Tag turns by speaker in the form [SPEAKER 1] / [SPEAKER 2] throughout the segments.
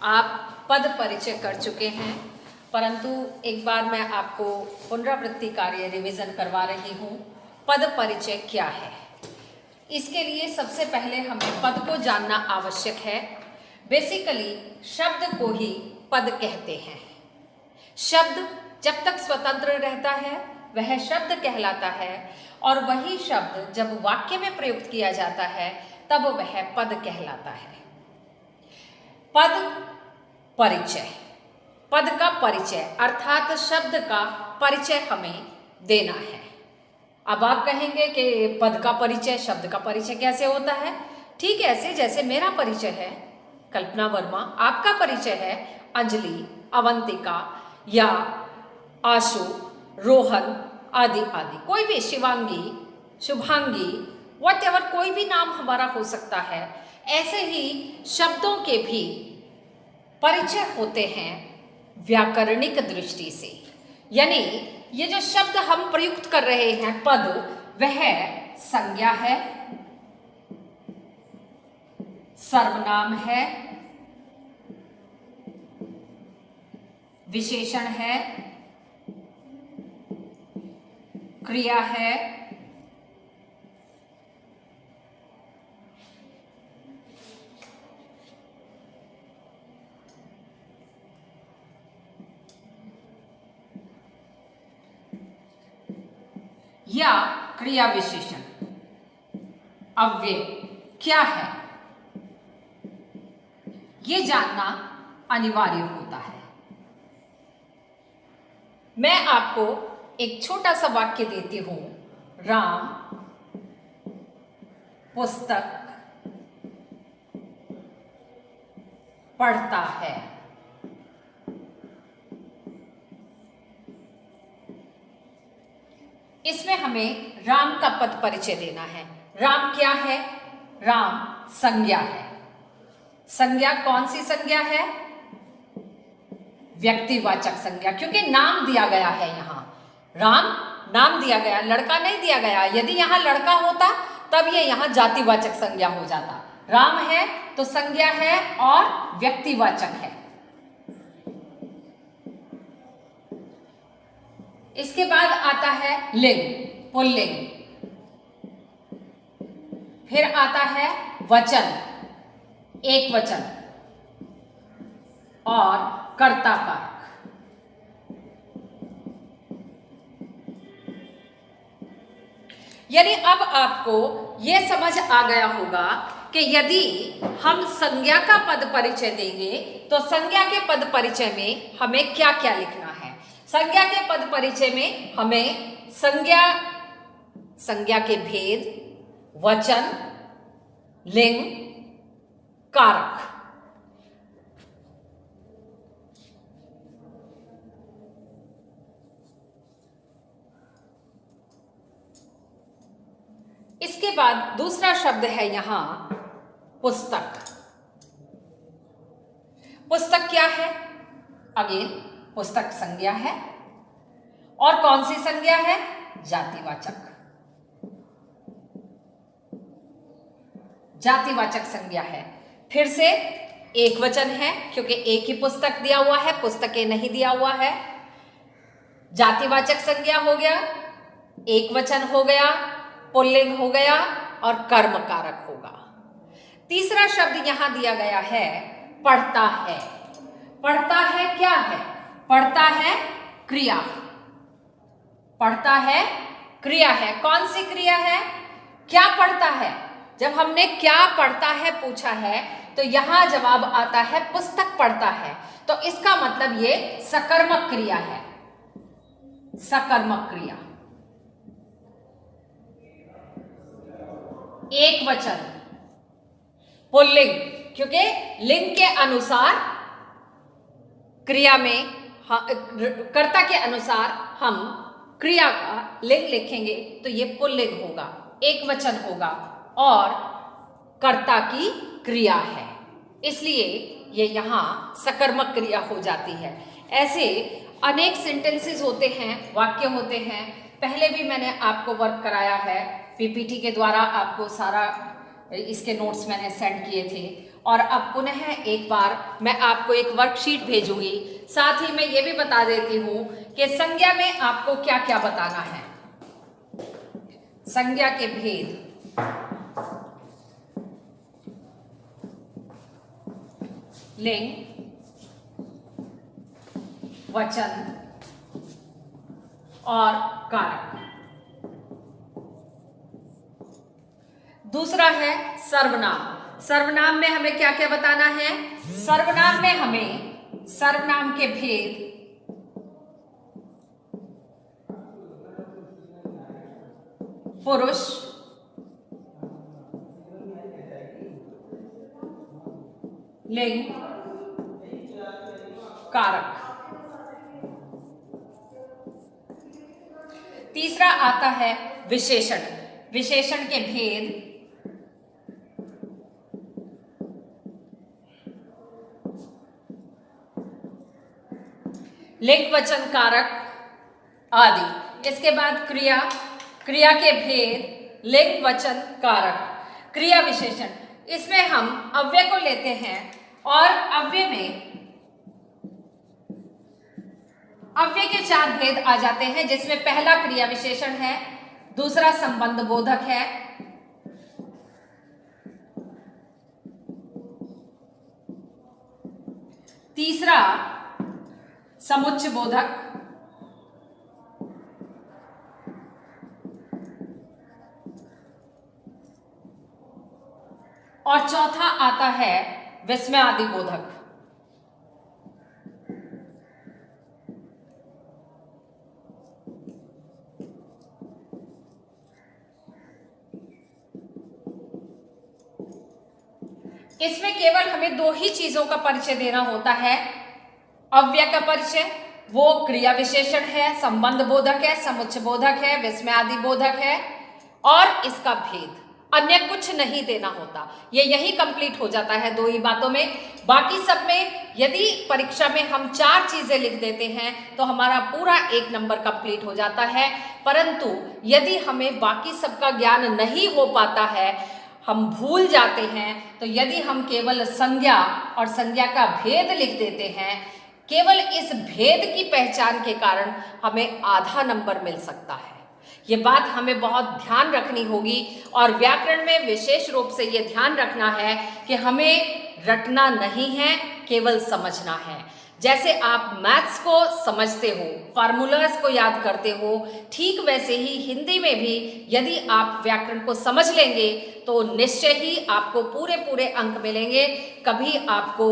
[SPEAKER 1] आप पद परिचय कर चुके हैं, परंतु एक बार मैं आपको पुनरावृत्ति कार्य रिवीजन करवा रही हूँ। पद परिचय क्या है? इसके लिए सबसे पहले हमें पद को जानना आवश्यक है। बेसिकली शब्द को ही पद कहते हैं। शब्द जब तक स्वतंत्र रहता है वह शब्द कहलाता है, और वही शब्द जब वाक्य में प्रयुक्त किया जाता है तब वह पद कहलाता है। पद परिचय, पद का परिचय अर्थात शब्द का परिचय हमें देना है। अब आप कहेंगे कि पद का परिचय, शब्द का परिचय कैसे होता है? ठीक ऐसे जैसे मेरा परिचय है कल्पना वर्मा, आपका परिचय है अंजलि, अवंतिका या आशु, रोहन आदि आदि, कोई भी, शिवांगी, शुभांगी, व्हाटएवर, कोई भी नाम हमारा हो सकता है। ऐसे ही शब्दों के भी परिचय होते हैं व्याकरणिक दृष्टि से। यानी ये जो शब्द हम प्रयुक्त कर रहे हैं पद, वह संज्ञा है, सर्वनाम है, विशेषण है, क्रिया है, या क्रिया विशेषण। अव्यय क्या है ये जानना अनिवार्य होता है। मैं आपको एक छोटा सा वाक्य देती हूं। राम पुस्तक पढ़ता है। इसमें हमें राम का पद परिचय देना है। राम क्या है? राम संज्ञा है। संज्ञा कौन सी संज्ञा है? व्यक्तिवाचक संज्ञा, क्योंकि नाम दिया गया है। यहां राम नाम दिया गया, लड़का नहीं दिया गया। यदि यहां लड़का होता तब ये यहां जातिवाचक संज्ञा हो जाता। राम है तो संज्ञा है और व्यक्तिवाचक है। इसके बाद आता है लिंग, पुल्लिंग। फिर आता है वचन, एक वचन और कर्ता कारक। यानी अब आपको यह समझ आ गया होगा कि यदि हम संज्ञा का पद परिचय देंगे तो संज्ञा के पद परिचय में हमें क्या क्या लिखना है। संज्ञा के पद परिचय में हमें संज्ञा के भेद, वचन, लिंग, कारक, इसके बाद दूसरा शब्द है यहां पुस्तक। पुस्तक क्या है? अगेन पुस्तक संज्ञा है, और कौन सी संज्ञा है? जातिवाचक। जातिवाचक संज्ञा है। फिर से एक वचन है, क्योंकि एक ही पुस्तक दिया हुआ है, पुस्तकें नहीं दिया हुआ है। जातिवाचक संज्ञा हो गया, एक वचन हो गया, पुल्लिंग हो गया और कर्म कारक होगा। तीसरा शब्द यहां दिया गया है पढ़ता है। पढ़ता है क्या है? पढ़ता है क्रिया। पढ़ता है क्रिया है। कौन सी क्रिया है? क्या पढ़ता है? जब हमने क्या पढ़ता है पूछा है तो यहां जवाब आता है पुस्तक पढ़ता है, तो इसका मतलब ये सकर्मक क्रिया है। सकर्मक क्रिया, एक वचन, पुल्लिंग, क्योंकि लिंग के अनुसार क्रिया में कर्ता के अनुसार हम क्रिया का लिंग लिखेंगे तो ये पुल्लिंग होगा, एक वचन होगा और कर्ता की क्रिया है, इसलिए ये यहाँ सकर्मक क्रिया हो जाती है। ऐसे अनेक सेंटेंसेस होते हैं, वाक्य होते हैं। पहले भी मैंने आपको वर्क कराया है, पीपीटी के द्वारा आपको सारा इसके नोट्स मैंने सेंड किए थे। और अब पुनः एक बार मैं आपको एक वर्कशीट भेजूंगी। साथ ही मैं ये भी बता देती हूं कि संज्ञा में आपको क्या क्या बताना है। संज्ञा के भेद, लिंग, वचन और कारक। दूसरा है सर्वनाम। सर्वनाम में हमें क्या क्या बताना है? सर्वनाम में हमें सर्वनाम के भेद, पुरुष, लिंग, कारक। तीसरा आता है विशेषण। विशेषण के भेद, लिंग, वचन, कारक आदि। इसके बाद क्रिया। क्रिया के भेद, लिंग, वचन, कारक, क्रिया, विशेषण। इसमें हम अव्यय को लेते हैं और अव्यय में अव्यय के 4 भेद आ जाते हैं, जिसमें पहला क्रिया विशेषण है, दूसरा संबंध बोधक है, तीसरा समुच्चय बोधक और चौथा आता है विस्मयादि बोधक। इसमें केवल हमें 2 ही चीजों का परिचय देना होता है। अव्यय का परिचय, वो क्रिया विशेषण है, संबंध बोधक है, समुच्चय बोधक है, विस्मयादि बोधक है, और इसका भेद। अन्य कुछ नहीं देना होता। ये यही कंप्लीट हो जाता है 2 ही बातों में। बाकी सब में यदि परीक्षा में हम 4 चीजें लिख देते हैं तो हमारा पूरा 1 नंबर कंप्लीट हो जाता है। परंतु यदि हमें बाकी सबका ज्ञान नहीं हो पाता है, हम भूल जाते हैं, तो यदि हम केवल संज्ञा और संज्ञा का भेद लिख देते हैं, केवल इस भेद की पहचान के कारण हमें आधा नंबर मिल सकता है। ये बात हमें बहुत ध्यान रखनी होगी और व्याकरण में विशेष रूप से ये ध्यान रखना है कि हमें रटना नहीं है, केवल समझना है। जैसे आप मैथ्स को समझते हो, फार्मूलाज को याद करते हो, ठीक वैसे ही हिंदी में भी यदि आप व्याकरण को समझ लेंगे तो निश्चय ही आपको पूरे पूरे अंक मिलेंगे। कभी आपको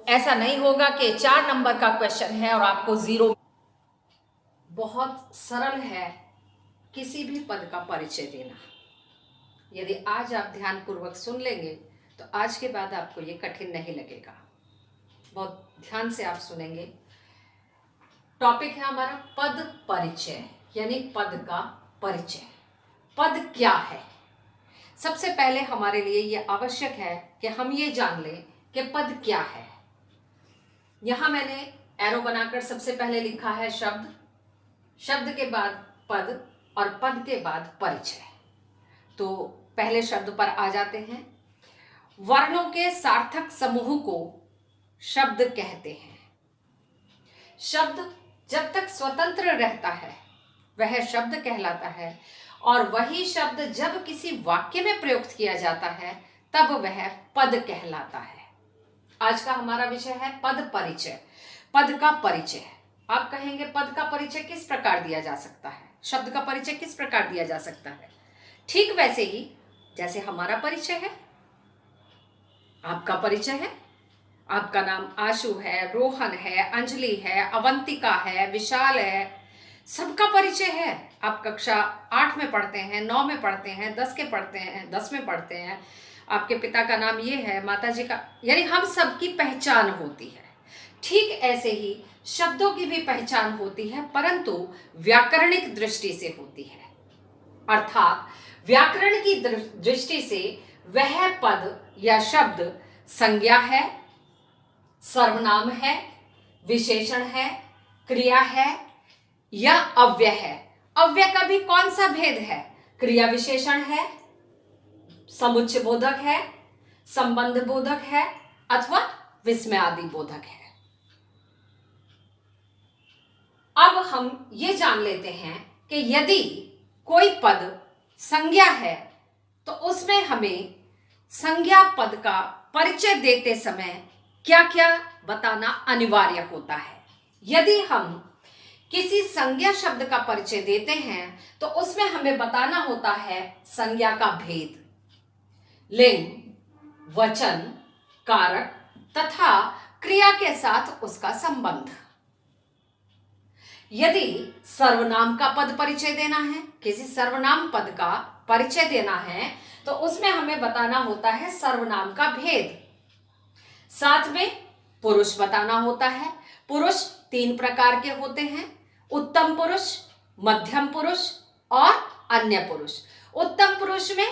[SPEAKER 1] ऐसा नहीं होगा कि 4 नंबर का क्वेश्चन है और आपको 0। बहुत सरल है किसी भी पद का परिचय देना। यदि आज आप ध्यानपूर्वक सुन लेंगे तो आज के बाद आपको ये कठिन नहीं लगेगा। बहुत ध्यान से आप सुनेंगे। टॉपिक है हमारा पद परिचय, यानी पद का परिचय। पद क्या है? सबसे पहले हमारे लिए ये आवश्यक है कि हम ये जान लें कि पद क्या है। यहां मैंने एरो बनाकर सबसे पहले लिखा है शब्द, शब्द के बाद पद और पद के बाद परिचय। तो पहले शब्द पर आ जाते हैं। वर्णों के सार्थक समूह को शब्द कहते हैं। शब्द जब तक स्वतंत्र रहता है वह शब्द कहलाता है, और वही शब्द जब किसी वाक्य में प्रयुक्त किया जाता है तब वह पद कहलाता है। आज का हमारा विषय है पद परिचय। पद का परिचय। आप कहेंगे पद का परिचय किस प्रकार दिया जा सकता है, शब्द का परिचय किस प्रकार दिया जा सकता है? ठीक वैसे ही जैसे हमारा परिचय है, आपका परिचय है। आपका नाम आशु है, रोहन है, अंजलि है, अवंतिका है, विशाल है, सबका परिचय है। आप कक्षा 8 में पढ़ते हैं, 9 में पढ़ते हैं, 10 के पढ़ते हैं, 10 में पढ़ते हैं, आपके पिता का नाम ये है, माता जी का, यानी हम सबकी पहचान होती है। ठीक ऐसे ही शब्दों की भी पहचान होती है, परंतु व्याकरणिक दृष्टि से होती है। अर्थात व्याकरण की दृष्टि से वह पद या शब्द संज्ञा है, सर्वनाम है, विशेषण है, क्रिया है या अव्यय है। अव्यय का भी कौन सा भेद है? क्रिया विशेषण है, समुच्चय बोधक है, संबंध बोधक है अथवा विस्मयादि बोधक है। अब हम ये जान लेते हैं कि यदि कोई पद संज्ञा है तो उसमें हमें संज्ञा पद का परिचय देते समय क्या क्या बताना अनिवार्य होता है। यदि हम किसी संज्ञा शब्द का परिचय देते हैं तो उसमें हमें बताना होता है संज्ञा का भेद, लिंग, वचन, कारक तथा क्रिया के साथ उसका संबंध। यदि सर्वनाम का पद परिचय देना है, किसी सर्वनाम पद का परिचय देना है तो उसमें हमें बताना होता है सर्वनाम का भेद। साथ में पुरुष बताना होता है। पुरुष 3 प्रकार के होते हैं, उत्तम पुरुष, मध्यम पुरुष और अन्य पुरुष। उत्तम पुरुष में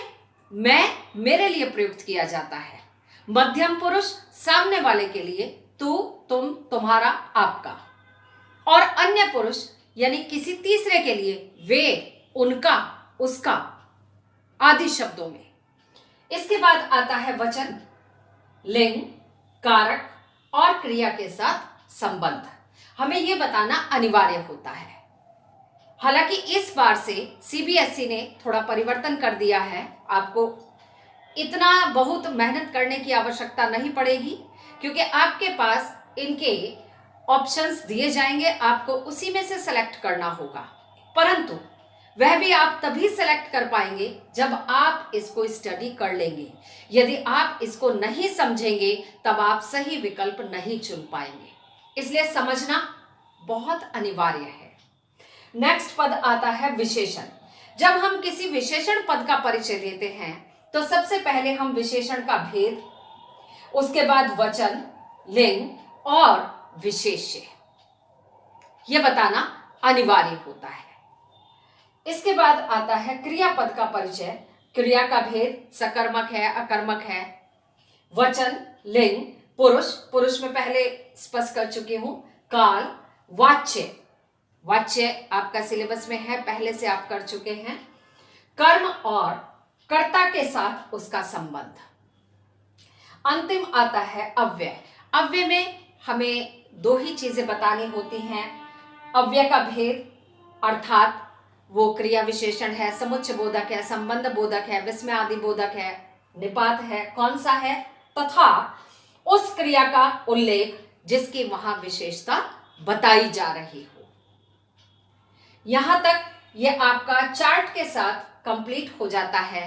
[SPEAKER 1] मैं, मेरे लिए प्रयुक्त किया जाता है। मध्यम पुरुष सामने वाले के लिए तू, तुम, तुम्हारा, आपका। और अन्य पुरुष यानी किसी तीसरे के लिए वे, उनका, उसका आदि शब्दों में। इसके बाद आता है वचन, लिंग, कारक और क्रिया के साथ संबंध। हमें यह बताना अनिवार्य होता है। हालांकि इस बार से सीबीएसई ने थोड़ा परिवर्तन कर दिया है। आपको इतना बहुत मेहनत करने की आवश्यकता नहीं पड़ेगी क्योंकि आपके पास इनके ऑप्शंस दिए जाएंगे, आपको उसी में से सेलेक्ट करना होगा। परंतु वह भी आप तभी सेलेक्ट कर पाएंगे जब आप इसको स्टडी कर लेंगे। यदि आप इसको नहीं समझेंगे तब आप सही विकल्प नहीं चुन पाएंगे, इसलिए समझना बहुत अनिवार्य है। नेक्स्ट पद आता है विशेषण। जब हम किसी विशेषण पद का परिचय देते हैं तो सबसे पहले हम विशेषण का भेद, उसके बाद वचन, लिंग और विशेष्य यह बताना अनिवार्य होता है। इसके बाद आता है क्रियापद का परिचय। क्रिया का भेद, सकर्मक है, अकर्मक है, वचन, लिंग, पुरुष, पुरुष में पहले स्पष्ट कर चुकी हूं, काल, वाच्य, वाच्य आपका सिलेबस में है, पहले से आप कर चुके हैं, कर्म और कर्ता के साथ उसका संबंध। अंतिम आता है अव्यय। अव्यय में हमें 2 ही चीजें बतानी होती हैं। अव्यय का भेद अर्थात वो क्रिया विशेषण है, समुच्चय बोधक है, संबंध बोधक है, विस्मय आदि बोधक है, निपात है, कौन सा है, तथा उस क्रिया का उल्लेख जिसकी वहां विशेषता बताई जा रही हो। यहां तक ये आपका चार्ट के साथ कंप्लीट हो जाता है।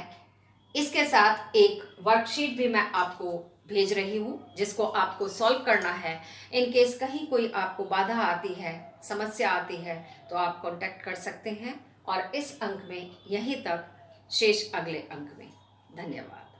[SPEAKER 1] इसके साथ एक वर्कशीट भी मैं आपको भेज रही हूं जिसको आपको सॉल्व करना है। इन केस कहीं कोई आपको बाधा आती है, समस्या आती है तो आप कांटेक्ट कर सकते हैं। और इस अंक में यहीं तक, शेष अगले अंक में। धन्यवाद।